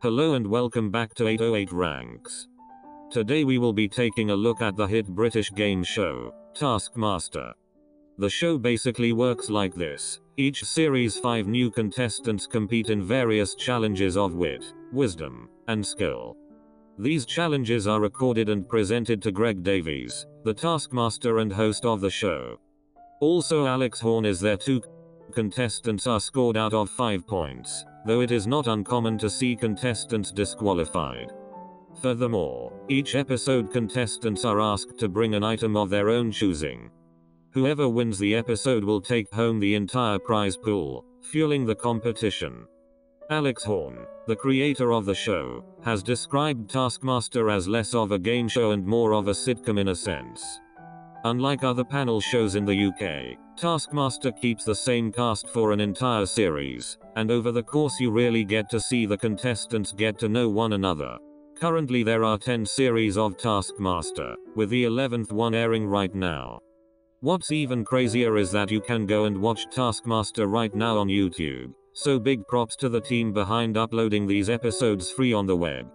Hello and welcome back to 808 Ranks. Today we will be taking a look at the hit British game show, Taskmaster. The show basically works like this. Each series 5 new contestants compete in various challenges of wit, wisdom, and skill. These challenges are recorded and presented to Greg Davies, the Taskmaster and host of the show. Also Alex Horne is there too. Contestants are scored out of 5 points, though it is not uncommon to see contestants disqualified. Furthermore, each episode contestants are asked to bring an item of their own choosing. Whoever wins the episode will take home the entire prize pool, fueling the competition. Alex Horne, the creator of the show, has described Taskmaster as less of a game show and more of a sitcom in a sense. Unlike other panel shows in the UK, Taskmaster keeps the same cast for an entire series, and over the course you really get to see the contestants get to know one another. Currently there are 10 series of Taskmaster, with the 11th one airing right now. What's even crazier is that you can go and watch Taskmaster right now on YouTube, so big props to the team behind uploading these episodes free on the web.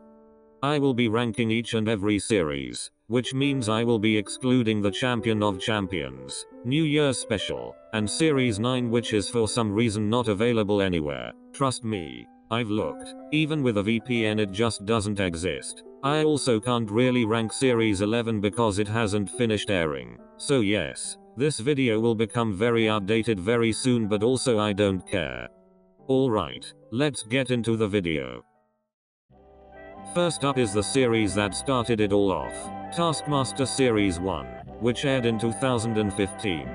I will be ranking each and every series, which means I will be excluding the Champion of Champions, New Year's Special, and Series 9 which is for some reason not available anywhere. Trust me, I've looked. Even with a VPN it just doesn't exist. I also can't really rank Series 11 because it hasn't finished airing. So yes, this video will become very outdated very soon but also I don't care. Alright, let's get into the video. First up is the series that started it all off, Taskmaster Series 1, which aired in 2015.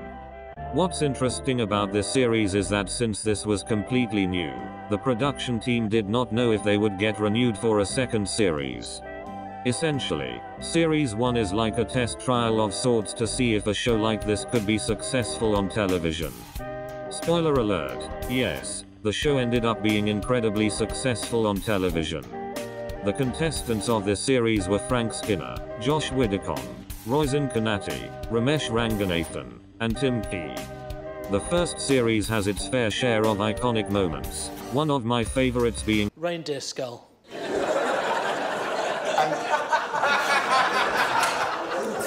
What's interesting about this series is that since this was completely new, the production team did not know if they would get renewed for a second series. Essentially, Series 1 is like a test trial of sorts to see if a show like this could be successful on television. Spoiler alert, yes, the show ended up being incredibly successful on television. The contestants of this series were Frank Skinner, Josh Widdicombe, Roisin Kanati, Ramesh Ranganathan, and Tim Key. The first series has its fair share of iconic moments, one of my favorites being Reindeer Skull.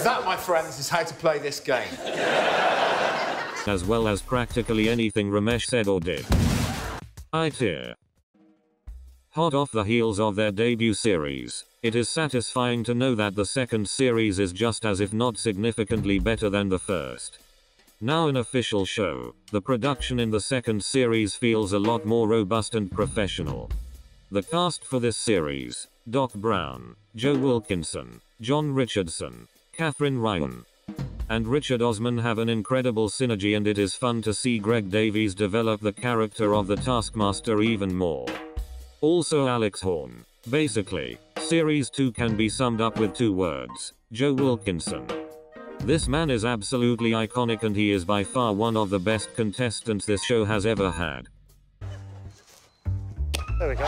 That, my friends, is how to play this game. As well as practically anything Ramesh said or did. I tear. Hot off the heels of their debut series, it is satisfying to know that the second series is just as if not significantly better than the first. Now an official show, the production in the second series feels a lot more robust and professional. The cast for this series, Doc Brown, Joe Wilkinson, John Richardson, Catherine Ryan, and Richard Osman have an incredible synergy and it is fun to see Greg Davies develop the character of the Taskmaster even more. Also Alex Horne. Basically, Series 2 can be summed up with 2 words, Joe Wilkinson. This man is absolutely iconic and he is by far one of the best contestants this show has ever had. There we go.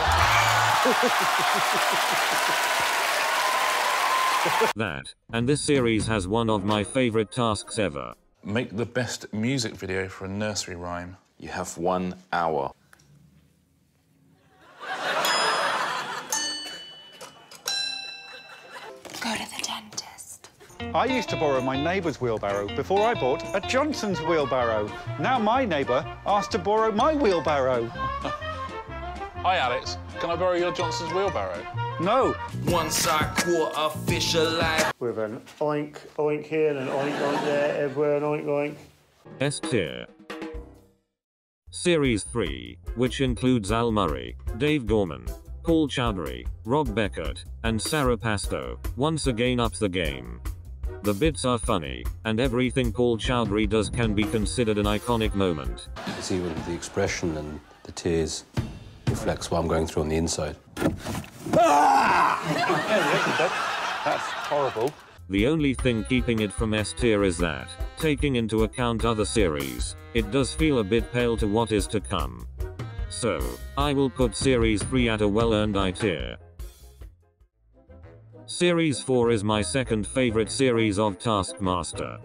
That, and this series has one of my favorite tasks ever. Make the best music video for a nursery rhyme. You have 1 hour. Go to the dentist. I used to borrow my neighbour's wheelbarrow before I bought a Johnson's wheelbarrow. Now my neighbour asked to borrow my wheelbarrow. Hi, Alex. Can I borrow your Johnson's wheelbarrow? No. One side quarter fish alive. With an oink, oink here and an oink, oink there, everywhere an oink, oink. S tier. Series 3, which includes Al Murray, Dave Gorman, Paul Chowdhury, Rob Beckett, and Sarah Pasto, once again ups the game. The bits are funny, and everything Paul Chowdhury does can be considered an iconic moment. It's even the expression and the tears reflects what I'm going through on the inside. That's horrible. The only thing keeping it from S tier is that, taking into account other series, it does feel a bit pale to what is to come. So, I will put Series 3 at a well-earned I tier. Series 4 is my second favorite series of Taskmaster.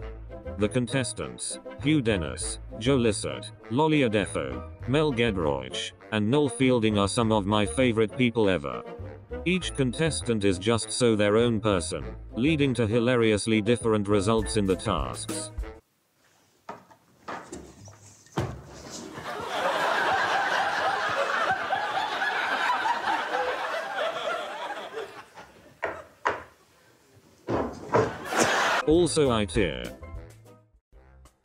The contestants, Hugh Dennis, Joe Lissert, Lolly Adefo, Mel Gedroich, and Noel Fielding are some of my favorite people ever. Each contestant is just so their own person, leading to hilariously different results in the tasks. Also I tier.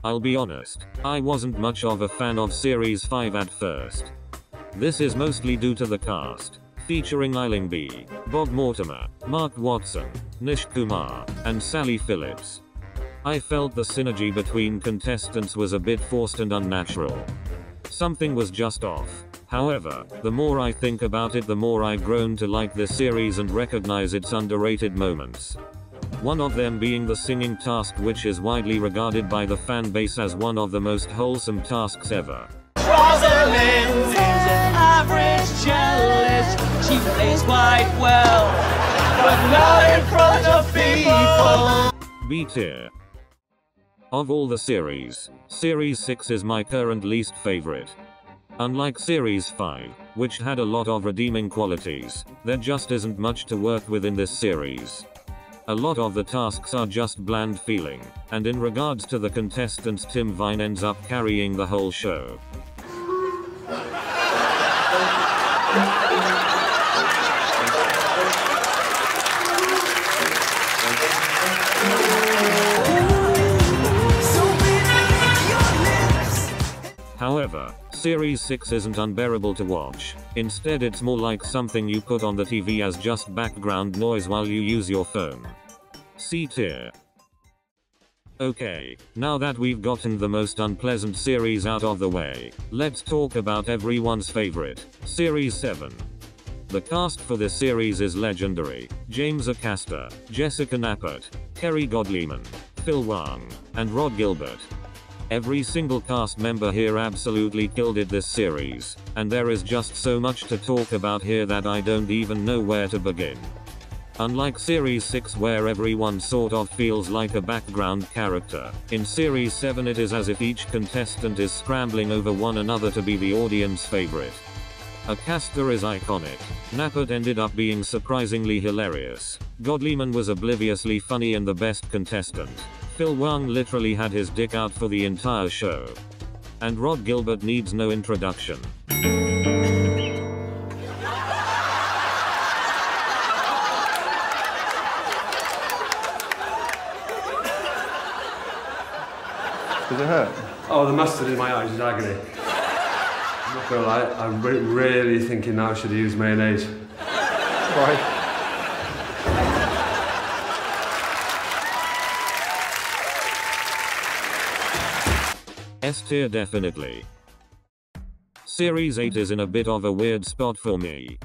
I'll be honest, I wasn't much of a fan of Series 5 at first. This is mostly due to the cast, featuring Eiling B, Bob Mortimer, Mark Watson, Nish Kumar, and Sally Phillips. I felt the synergy between contestants was a bit forced and unnatural. Something was just off. However, the more I think about it, the more I've grown to like this series and recognize its underrated moments. One of them being the singing task, which is widely regarded by the fan base as one of the most wholesome tasks ever. Rosalind is an average cellist. She plays quite well, but not in front of people. B tier. Of all the series, Series 6 is my current least favorite. Unlike Series 5, which had a lot of redeeming qualities, there just isn't much to work with in this series. A lot of the tasks are just bland feeling, and in regards to the contestants, Tim Vine ends up carrying the whole show. However, Series 6 isn't unbearable to watch. Instead, it's more like something you put on the TV as just background noise while you use your phone. C tier. Okay, now that we've gotten the most unpleasant series out of the way, let's talk about everyone's favorite, Series 7. The cast for this series is legendary. James Acaster, Jessica Knappert, Kerry Godliman, Phil Wang, and Rod Gilbert. Every single cast member here absolutely killed it this series, and there is just so much to talk about here that I don't even know where to begin. Unlike Series 6, where everyone sort of feels like a background character, in Series 7 it is as if each contestant is scrambling over one another to be the audience favorite. Acaster is iconic. Knappert ended up being surprisingly hilarious. Godliman was obliviously funny and the best contestant. Phil Wang literally had his dick out for the entire show. And Rod Gilbert needs no introduction. Does it hurt? Oh, the mustard in my eyes is agony. I'm not gonna lie, I'm really thinking now I should have used mayonnaise. Right. S tier definitely. Series 8 is in a bit of a weird spot for me.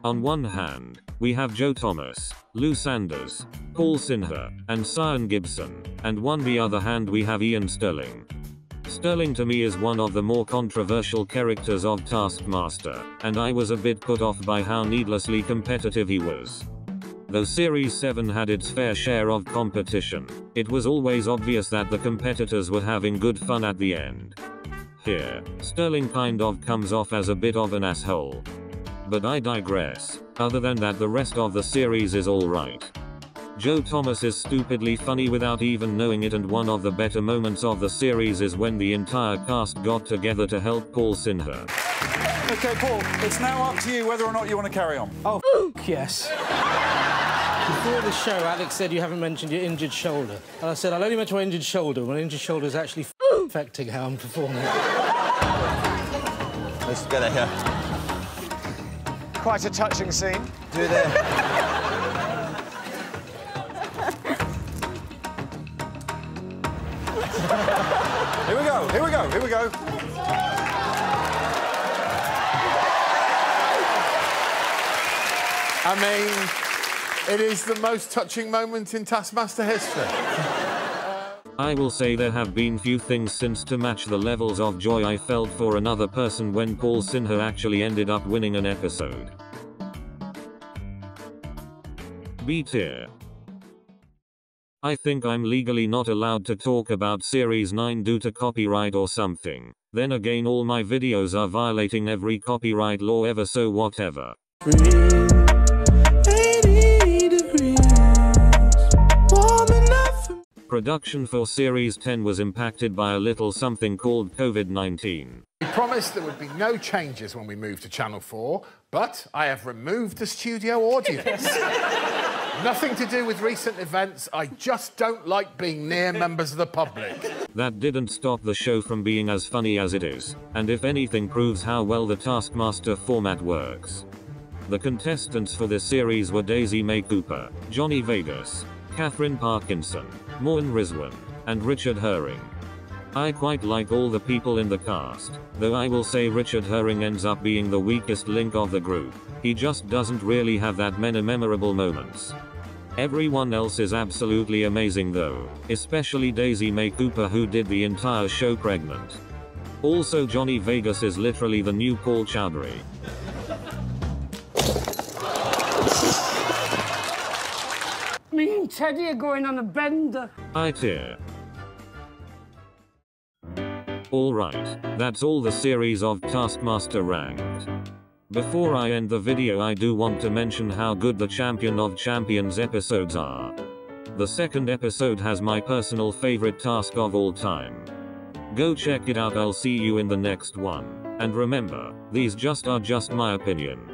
On one hand, we have Joe Thomas, Lou Sanders, Paul Sinha, and Cyan Gibson, and on the other hand we have Ian Sterling. Sterling to me is one of the more controversial characters of Taskmaster, and I was a bit put off by how needlessly competitive he was. Though Series 7 had its fair share of competition, it was always obvious that the competitors were having good fun at the end. Here, Sterling kind of comes off as a bit of an asshole. But I digress. Other than that, the rest of the series is alright. Joe Thomas is stupidly funny without even knowing it, and one of the better moments of the series is when the entire cast got together to help Paul Sinha. Okay, Paul, it's now up to you whether or not you want to carry on. Oh, yes. Before the show, Alex said you haven't mentioned your injured shoulder. And I said, I'll only mention my injured shoulder when my injured shoulder is actually affecting how I'm performing. Let's get here. Quite a touching scene. Do there. Here we go, here we go, here we go. I mean, it is the most touching moment in Taskmaster history. I will say there have been few things since to match the levels of joy I felt for another person when Paul Sinha actually ended up winning an episode. B tier. I think I'm legally not allowed to talk about Series 9 due to copyright or something. Then again, all my videos are violating every copyright law ever, so whatever. Production for Series 10 was impacted by a little something called COVID-19. We promised there would be no changes when we moved to Channel 4, but I have removed the studio audience. Nothing to do with recent events, I just don't like being near members of the public. That didn't stop the show from being as funny as it is, and if anything proves how well the Taskmaster format works. The contestants for this series were Daisy May Cooper, Johnny Vegas, Catherine Parkinson, Morn Rizwan, and Richard Herring. I quite like all the people in the cast, though I will say Richard Herring ends up being the weakest link of the group. He just doesn't really have that many memorable moments. Everyone else is absolutely amazing though, especially Daisy May Cooper who did the entire show pregnant. Also Johnny Vegas is literally the new Paul Chowdhury. Me and Teddy are going on a bender. I tear. Alright, that's all the series of Taskmaster ranked. Before I end the video I do want to mention how good the Champion of Champions episodes are. The second episode has my personal favorite task of all time. Go check it out, I'll see you in the next one. And remember, these are just my opinion.